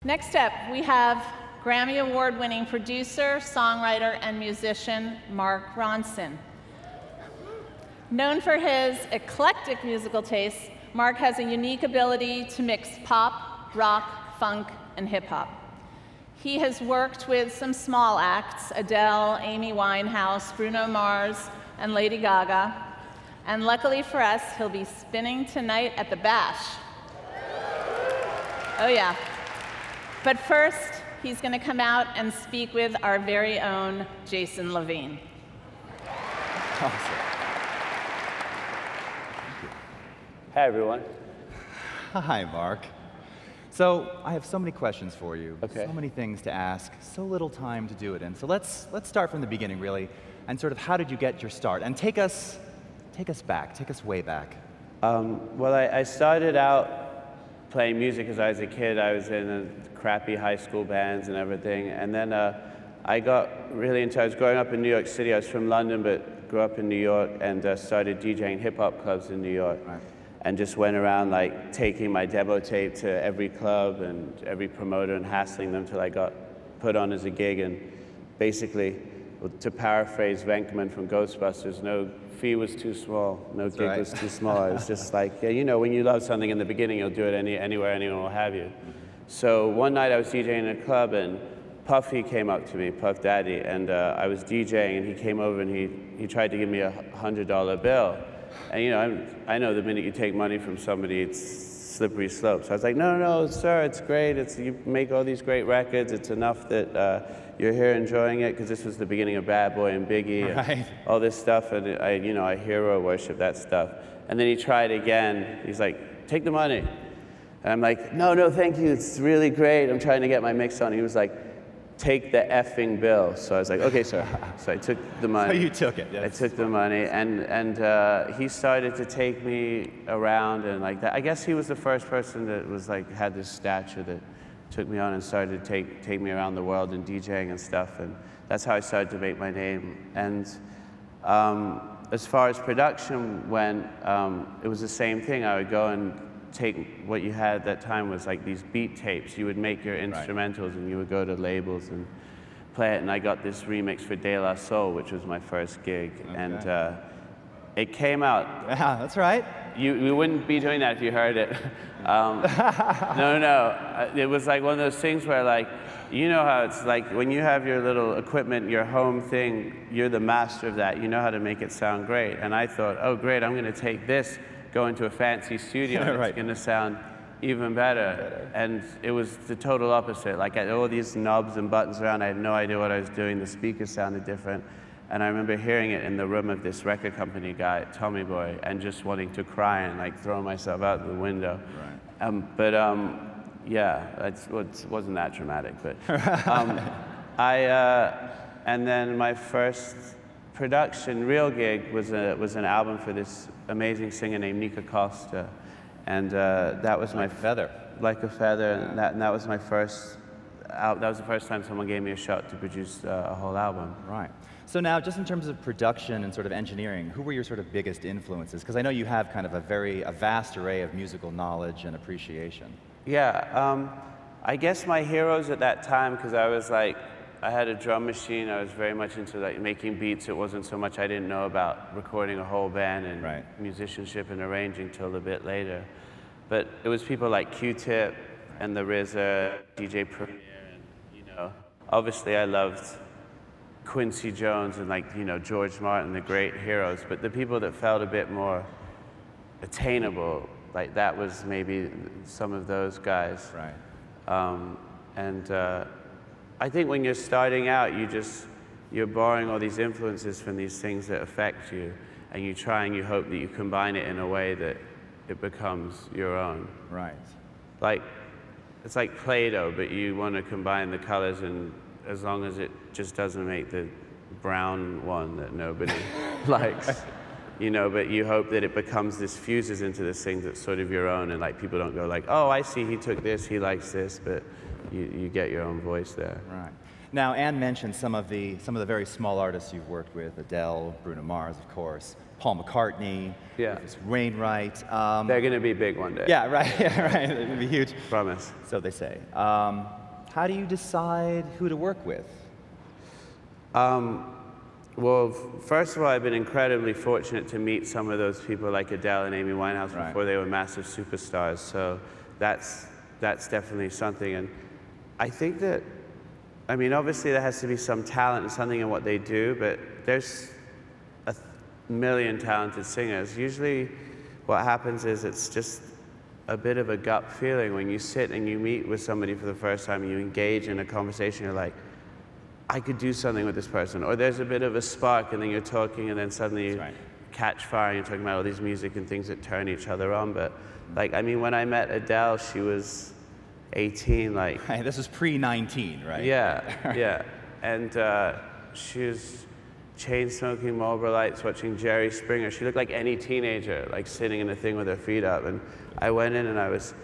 Next up, we have Grammy Award-winning producer, songwriter, and musician Mark Ronson. Known for his eclectic musical tastes, Mark has a unique ability to mix pop, rock, funk, and hip-hop. He has worked with some small acts, Adele, Amy Winehouse, Bruno Mars, and Lady Gaga. And luckily for us, he'll be spinning tonight at the Bash. Oh yeah. But first, he's going to come out and speak with our very own Jason Levine. Awesome. Hi, everyone. Hi, Mark. So I have so many questions for you, Okay. so many things to ask, so little time to do it in. So let's start from the beginning, really, and sort of how did you get your start? And take us back, take us way back. Well, I started out playing music as I was a kid. I was in crappy high school bands and everything, and then I got really into. I was growing up in New York City. I was from London, but grew up in New York, and started DJing hip-hop clubs in New York. Right. And just went around like taking my demo tape to every club and every promoter and hassling them till I got put on as a gig. And basically, to paraphrase Venkman from Ghostbusters, no fee was too small, no gig was too small. It was just like, yeah, you know, when you love something in the beginning, you'll do it anywhere anyone will have you. So one night I was DJing in a club and Puffy came up to me, Puff Daddy, and I was DJing and he came over and he tried to give me a $100 bill. And you know, I know the minute you take money from somebody, it's slippery slope. So I was like, no, no, sir, it's great. You make all these great records. It's enough that you're here enjoying it, because this was the beginning of Bad Boy and Biggie and all this stuff. And I hero worship that stuff. And then he tried again. He's like, take the money. And I'm like, no, no, thank you. It's really great. I'm trying to get my mix on. He was like, take the effing bill. So I was like, okay, sir. So I took the money. So you took it. Yes. I took the money, and he started to take me around and like that. I guess he was the first person that was like had this stature that took me on and started to take me around the world and DJing and stuff. And that's how I started to make my name. And as far as production went, it was the same thing. I would go and take what you had at that time was like these beat tapes. You would make your instrumentals and you would go to labels and play it. And I got this remix for De La Soul, which was my first gig. Okay. And it came out. Yeah, that's right. You wouldn't be doing that if you heard it. No. It was like one of those things where, like, you know how it's like when you have your little equipment, your home thing, you're the master of that. You know how to make it sound great. And I thought, oh, great, I'm going to take this, go into a fancy studio, and it's going to sound even better. And it was the total opposite. Like, I had all these knobs and buttons around. I had no idea what I was doing. The speakers sounded different. And I remember hearing it in the room of this record company guy, Tommy Boy, and just wanting to cry and like throw myself out the window. Right. Yeah, it wasn't that dramatic. But and then my first production real gig was an album for this amazing singer named Nika Costa, and that was my feather, like a feather. Yeah. And that was my first. That was the first time someone gave me a shot to produce a whole album. Right. So now, just in terms of production and sort of engineering, who were your sort of biggest influences? Because I know you have kind of a vast array of musical knowledge and appreciation. Yeah, I guess my heroes at that time, because I was like, I had a drum machine. I was very much into like making beats. It wasn't so much I didn't know about recording a whole band and musicianship and arranging till a bit later. But it was people like Q-Tip and the RZA, DJ Premier, and obviously I loved Quincy Jones and George Martin, the great heroes. But the people that felt a bit more attainable, like that was maybe some of those guys. Right. I think when you're starting out, you're borrowing all these influences from these things that affect you, and you try and you hope that you combine it in a way that it becomes your own. Right. Like, it's like Play-Doh, but you want to combine the colors, and as long as it just doesn't make the brown one that nobody likes, but you hope that it becomes this, fuses into this thing that's sort of your own, and like people don't go like, oh, I see, he took this, he likes this, but you get your own voice there. Right. Now, Anne mentioned some of the very small artists you've worked with: Adele, Bruno Mars, of course, Paul McCartney, Yeah. Wainwright. They're going to be big one day. Yeah, right. Yeah, right. They're going to be huge. Promise. So they say. How do you decide who to work with? Well, first of all, I've been incredibly fortunate to meet some of those people like Adele and Amy Winehouse before they were massive superstars. So that's definitely something. And I think that, I mean, obviously there has to be some talent and something in what they do, but there's a million talented singers. Usually what happens is it's just a bit of a gut feeling when you sit and you meet with somebody for the first time and you engage in a conversation. You're like, I could do something with this person. Or there's a bit of a spark, and then you're talking, and then suddenly you catch fire, and you're talking about all these music and things that turn each other on. But, like, I mean, when I met Adele, she was 18, like... Hey, this was pre-19, right? Yeah, yeah. And she was chain-smoking Marlboro Lights, watching Jerry Springer. She looked like any teenager, like, sitting in a thing with her feet up. And I went in, and I was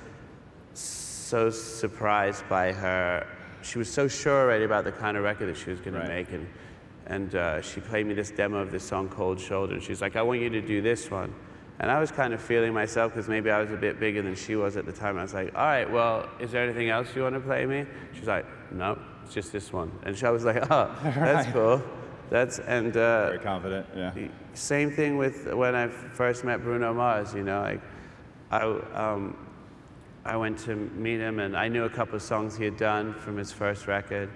so surprised by her. She was so sure already about the kind of record that she was going to make, and she played me this demo of this song, Cold Shoulder, and she's like, I want you to do this one. And I was kind of feeling myself, because maybe I was a bit bigger than she was at the time. I was like, all right, well, is there anything else you want to play me? She's like, no, it's just this one. And I was like, oh, that's cool. Very confident, yeah. Same thing with when I first met Bruno Mars, you know, like, I went to meet him, and I knew a couple of songs he had done from his first record.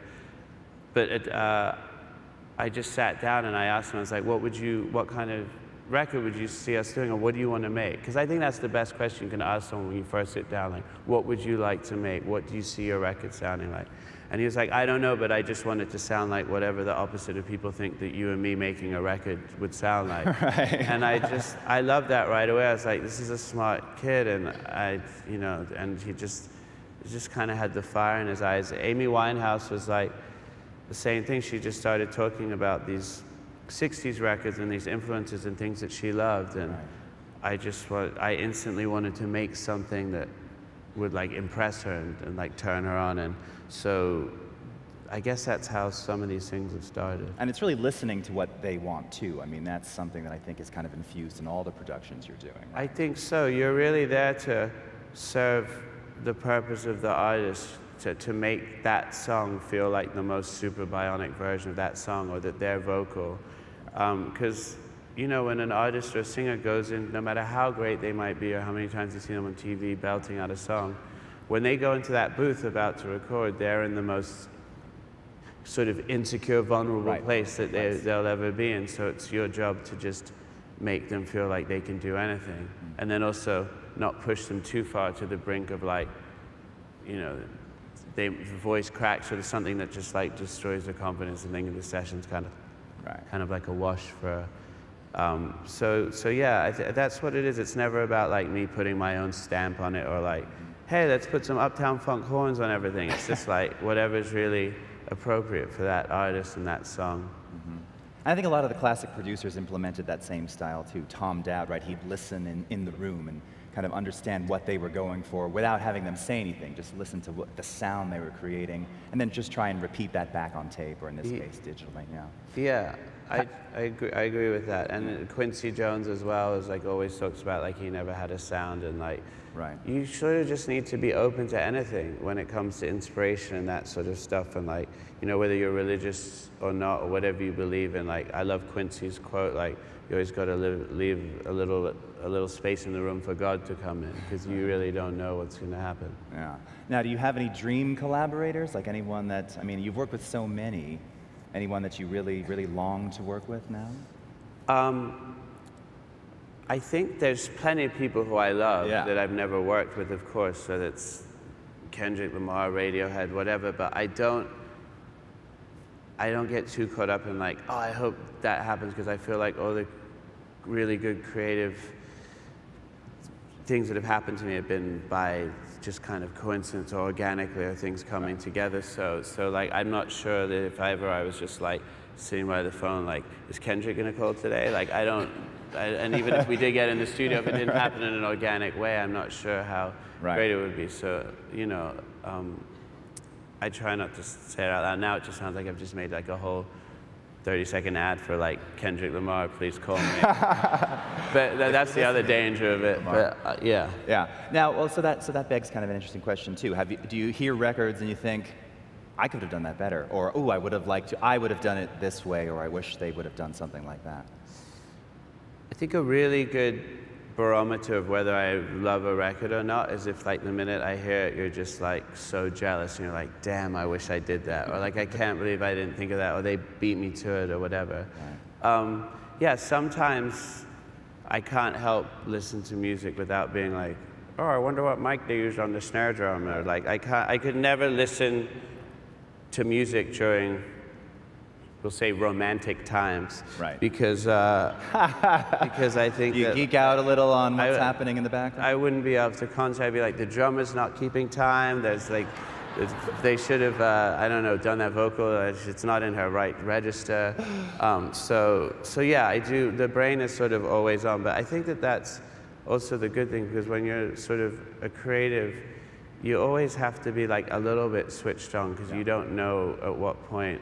But I just sat down and I asked him, I was like, what kind of record would you see us doing, or what do you want to make? Because I think that's the best question you can ask someone when you first sit down, like, what would you like to make? What do you see your record sounding like? And he was like, I don't know, but I just want it to sound like whatever the opposite of people think that you and me making a record would sound like. And I loved that right away. I was like, this is a smart kid, and and he just kind of had the fire in his eyes. Amy Winehouse was like the same thing. She just started talking about these 60s records and these influences and things that she loved, and I instantly wanted to make something that would like impress her and like turn her on. And so I guess that's how some of these things have started. And it's really listening to what they want too. I mean, that's something that I think is kind of infused in all the productions you're doing. Right? I think so. You're really there to serve the purpose of the artist, to make that song feel like the most super bionic version of that song, or that their vocal. Because you know, when an artist or a singer goes in, no matter how great they might be or how many times you've seen them on TV belting out a song, when they go into that booth about to record, they're in the most sort of insecure, vulnerable place that they'll ever be in. So it's your job to just make them feel like they can do anything. And then also not push them too far to the brink of, like, you know, the voice cracks, or something that just like destroys their confidence, and then the session's kind of like a wash for. So yeah, that's what it is. It's never about like me putting my own stamp on it, or like, hey, let's put some Uptown Funk horns on everything. It's just like whatever's really appropriate for that artist and that song. I think a lot of the classic producers implemented that same style too. Tom Dowd, right? He'd listen in the room and kind of understand what they were going for without having them say anything. Just listen to the sound they were creating, and then just try and repeat that back on tape, or in this case, digitally. Yeah, I agree with that. And Quincy Jones as well is like always talks about like he never had a sound, and like you sort of just need to be open to anything when it comes to inspiration and that sort of stuff. And like, you know, whether you're religious or not, or whatever you believe in, like I love Quincy's quote, like, you always got to leave a little space in the room for God to come in, because you really don't know what's going to happen. Yeah. Now, do you have any dream collaborators? Like anyone that, I mean, you've worked with so many. Anyone that you really, really long to work with now? I think there's plenty of people who I love that I've never worked with, of course. So that's Kendrick Lamar, Radiohead, whatever. But I don't get too caught up in like, oh, I hope that happens, because I feel like all the really good creative things that have happened to me have been by just kind of coincidence or organically, or things coming together. So like, I'm not sure that if ever I was just like sitting by the phone, like, is Kendrick gonna call today? Like, and even if we did get in the studio, if it didn't happen in an organic way, I'm not sure how great it would be. So, you know, I try not to say it out loud. Now it just sounds like I've just made like a whole 30-second ad for like Kendrick Lamar, please call me. But that's the other danger of it. But yeah. Yeah. Now, well, so that begs kind of an interesting question too. Do you hear records and you think, I could have done that better, or oh, I would have done it this way, or I wish they would have done something like that? I think a really good barometer of whether I love a record or not is if, like, the minute I hear it, you're just like so jealous and you're like, damn, I wish I did that, or like, I can't believe I didn't think of that, or they beat me to it, or whatever. Right. Yeah, sometimes I can't help listen to music without being like, oh, I wonder what mic they used on the snare drum, or like, I could never listen to music during, we'll say, romantic times, right? Because I think you geek out a little on what's happening in the background. I wouldn't be able to concentrate. I'd be like, the drummer's not keeping time. There's like, they should have, I don't know, done that vocal. It's not in her right register. So yeah, I do. The brain is sort of always on, but I think that that's also the good thing, because when you're sort of a creative, you always have to be like a little bit switched on, because you don't know at what point,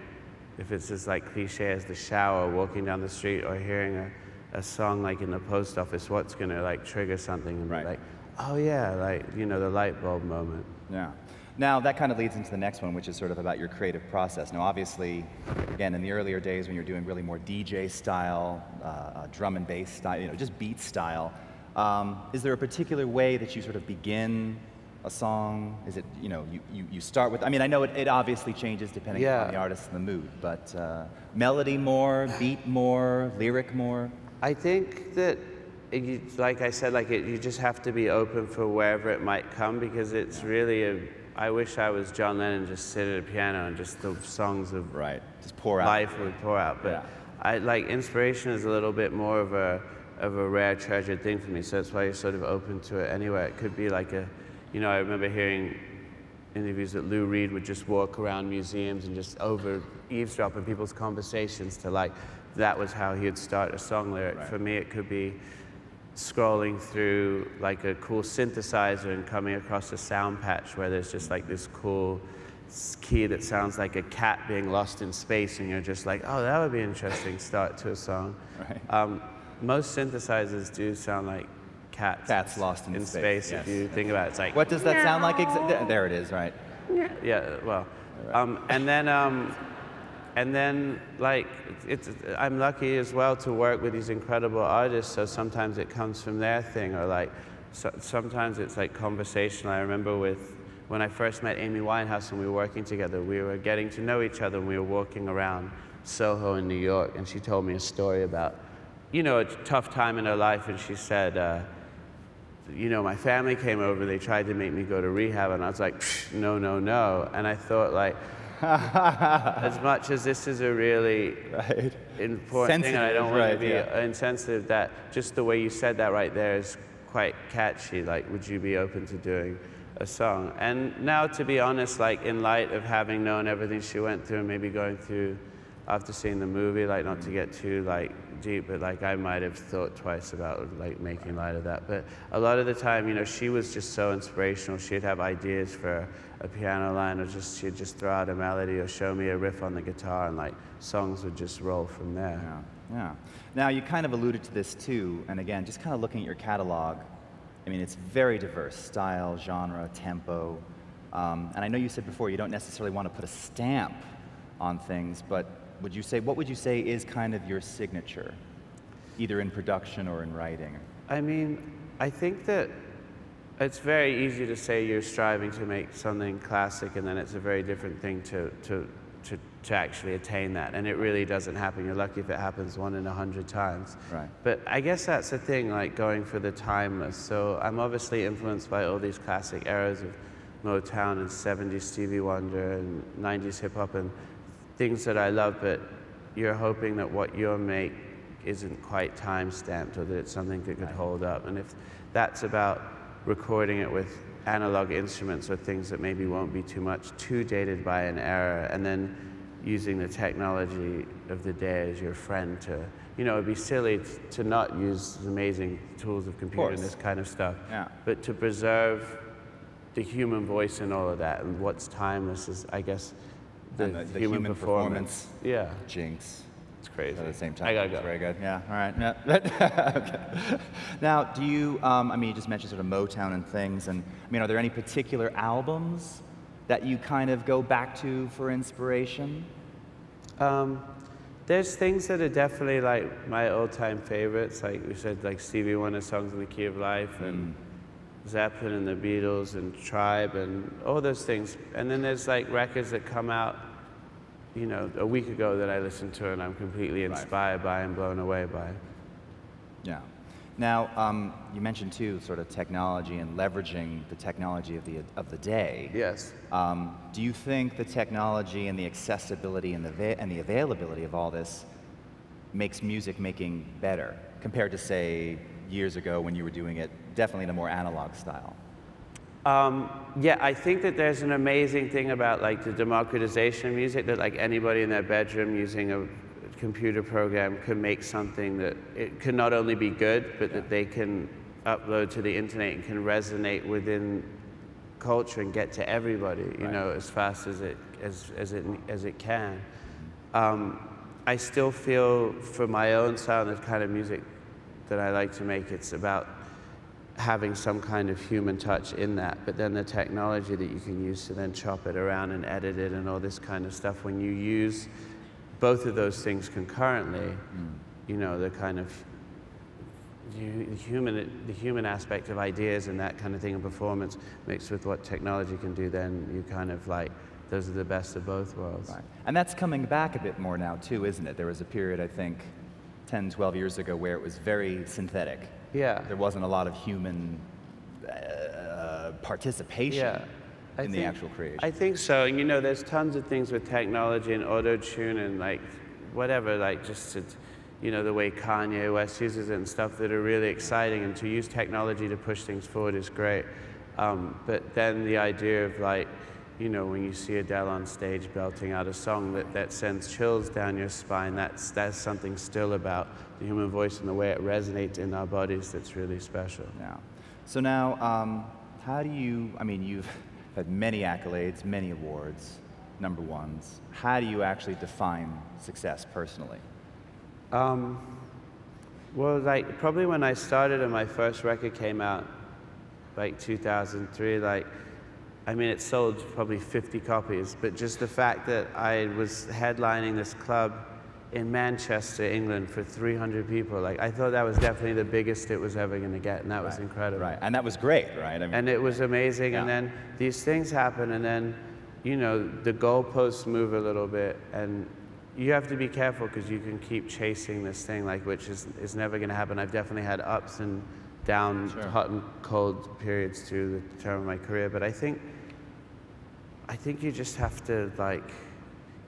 if it's as like cliche as the shower, walking down the street, or hearing a song like in the post office, what's gonna like trigger something and be like, oh yeah, like, you know, the light bulb moment. Yeah. Now that kind of leads into the next one, which is sort of about your creative process. Now obviously, again, in the earlier days when you're doing really more DJ style, drum and bass style, you know, just beat style, is there a particular way that you sort of begin a song? Is it, you know, you start with, I mean, I know it obviously changes depending on the artist and the mood, but melody more, beat more, lyric more? I think that, like I said, like you just have to be open for wherever it might come, because it's really I wish I was John Lennon, just sit at a piano and just the songs of just pour out. Life would pour out. But I like, inspiration is a little bit more of a rare treasured thing for me, so that's why you're sort of open to it anywhere. It could be like you know, I remember hearing interviews that Lou Reed would just walk around museums and just eavesdrop in people's conversations to, like, that was how he'd start a song lyric. For me, it could be scrolling through like a cool synthesizer and coming across a sound patch where there's just like this cool key that sounds like a cat being lost in space, and you're just like, oh, that would be an interesting start to a song. Most synthesizers do sound like cats lost in space. If you think about it, it's like, what does that sound like? There it is, right? Yeah, well, and then like, I'm lucky as well to work with these incredible artists, so sometimes it comes from their thing, or like, sometimes it's like conversational. I remember when I first met Amy Winehouse and we were working together, we were getting to know each other and we were walking around Soho in New York, and she told me a story about, you know, a tough time in her life, and she said, you know, my family came over, they tried to make me go to rehab, and I was like, no, no, no. And I thought, like, as much as this is a really important thing, and I don't want to be insensitive, that just the way you said that right there is quite catchy. Like, would you be open to doing a song? And now, to be honest, like, in light of having known everything she went through and maybe going through after seeing the movie, like, not to get too like deep, but like, I might have thought twice about like making light of that. But a lot of the time, you know, she was just so inspirational. She'd have ideas for a piano line, or she'd just throw out a melody or show me a riff on the guitar, and like, songs would just roll from there. Yeah. Now you kind of alluded to this too, and again, just kind of looking at your catalog, I mean, it's very diverse: style, genre, tempo. And I know you said before you don't necessarily want to put a stamp on things, but what would you say is kind of your signature, either in production or in writing? I mean, I think that it's very easy to say you're striving to make something classic, and then it's a very different thing to actually attain that. And it really doesn't happen. You're lucky if it happens 1 in 100 times. But I guess that's the thing, like, going for the timeless. So I'm obviously influenced by all these classic eras of Motown and 70s Stevie Wonder and 90s hip hop and things that I love, but you're hoping that what you make isn't quite time-stamped, or that it's something that could hold up. And if that's about recording it with analog instruments or things that maybe won't be too dated by an era, and then using the technology of the day as your friend to, you know, it'd be silly to not use the amazing tools of computer and this kind of stuff, but to preserve the human voice in all of that, and what's timeless is, I guess, the human performance. Yeah. Jinx. It's crazy. At the same time. I gotta go. Very good. Yeah. All right. Yeah. Okay. Now, do you? I mean, you just mentioned sort of Motown and things, and I mean, are there any particular albums that you kind of go back to for inspiration? There's things that are definitely like my all-time favorites. Like we said, like Stevie Wonder songs in the Key of Life, and Zeppelin and the Beatles and Tribe and all those things. And then there's like records that come out, you know, a week ago that I listened to and I'm completely inspired by and blown away by. Yeah. Now, you mentioned too, sort of technology and leveraging the technology of the day. Yes. Do you think the technology and the accessibility and the availability of all this makes music making better compared to, say, years ago when you were doing it definitely in a more analog style? Yeah, I think that there's an amazing thing about like the democratization of music, that like anybody in their bedroom using a computer program can make something that it can not only be good, but that they can upload to the internet and can resonate within culture and get to everybody, you know, as fast as it can. I still feel for my own sound, the kind of music that I like to make, it's about having some kind of human touch in that, but then the technology that you can use to then chop it around and edit it and all this kind of stuff, when you use both of those things concurrently, you know, the kind of the human aspect of ideas and that kind of thing in performance mixed with what technology can do, then you kind of like, those are the best of both worlds. Right. And that's coming back a bit more now too, isn't it? There was a period, I think, 10, 12 years ago where it was very synthetic. Yeah. There wasn't a lot of human participation in the actual creation. I think so. And you know, there's tons of things with technology and auto-tune and like whatever, like just to, you know, the way Kanye West uses it and stuff that are really exciting, and to use technology to push things forward is great. But then the idea of like, you know, when you see Adele on stage belting out a song that sends chills down your spine, that's something still about the human voice and the way it resonates in our bodies that's really special. Yeah. So now, how do you, I mean, you've had many accolades, many awards, number ones. How do you actually define success personally? Well, like probably when I started and my first record came out, like 2003, like, I mean, it sold probably 50 copies, but just the fact that I was headlining this club in Manchester, England, for 300 people, like, I thought that was definitely the biggest it was ever going to get, and that was incredible. Right, and that was great, right? I mean, and it was amazing, and then these things happen, and then, you know, the goalposts move a little bit, and you have to be careful because you can keep chasing this thing, like, which is never going to happen. I've definitely had ups and downs, hot and cold periods through the term of my career, but I think you just have to, like,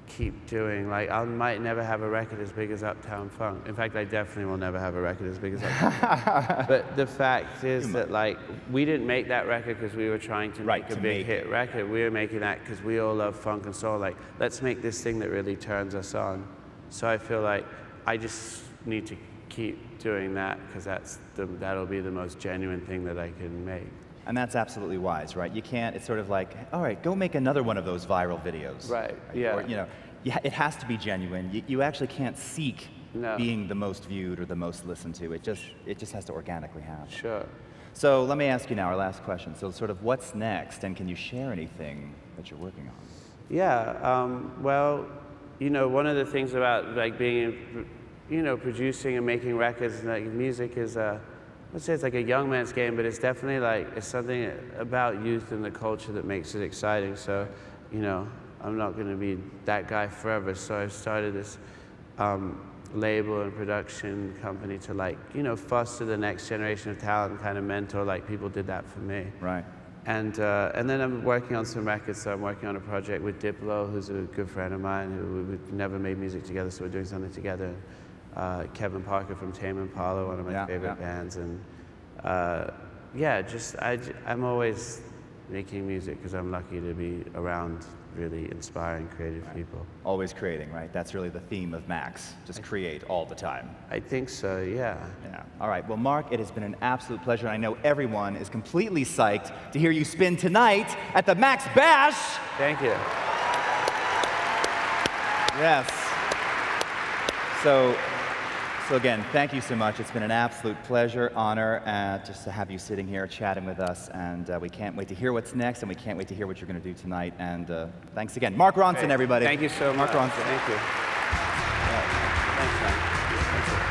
keep doing. Like, I might never have a record as big as Uptown Funk. In fact, I definitely will never have a record as big as Uptown Funk. But the fact is that, like, we didn't make that record because we were trying to make a big hit record. We were making that because we all love funk and soul. Like, let's make this thing that really turns us on. So I feel like I just need to keep doing that because that'll be the most genuine thing that I can make. And that's absolutely wise, right? You can't, it's sort of like, all right, go make another one of those viral videos. Right, yeah. Or, you know, it has to be genuine. You actually can't seek being the most viewed or the most listened to. It just has to organically happen. Sure. So let me ask you now our last question. So sort of what's next, and can you share anything that you're working on? Yeah, well, you know, one of the things about like being, you know, producing and making records and like music is, let's say it's like a young man's game, but it's definitely like, it's something about youth and the culture that makes it exciting. So, you know, I'm not going to be that guy forever. So I started this label and production company to, like, you know, foster the next generation of talent and kind of mentor, like people did that for me. Right. And then I'm working on some records. So I'm working on a project with Diplo, who's a good friend of mine, who we've never made music together, so we're doing something together. Kevin Parker from Tame Impala, one of my favorite bands, and yeah, just I'm always making music because I'm lucky to be around really inspiring, creative people. Always creating, right? That's really the theme of Max. Just create all the time. I think so, yeah. Yeah. All right. Well, Mark, it has been an absolute pleasure. I know everyone is completely psyched to hear you spin tonight at the Max Bash. Thank you. Yes. So again, thank you so much. It's been an absolute pleasure, honor, just to have you sitting here chatting with us. And we can't wait to hear what's next, and we can't wait to hear what you're going to do tonight. And thanks again. Mark Ronson, everybody. Thank you so much. Mark Ronson. Thank you. Thanks, man.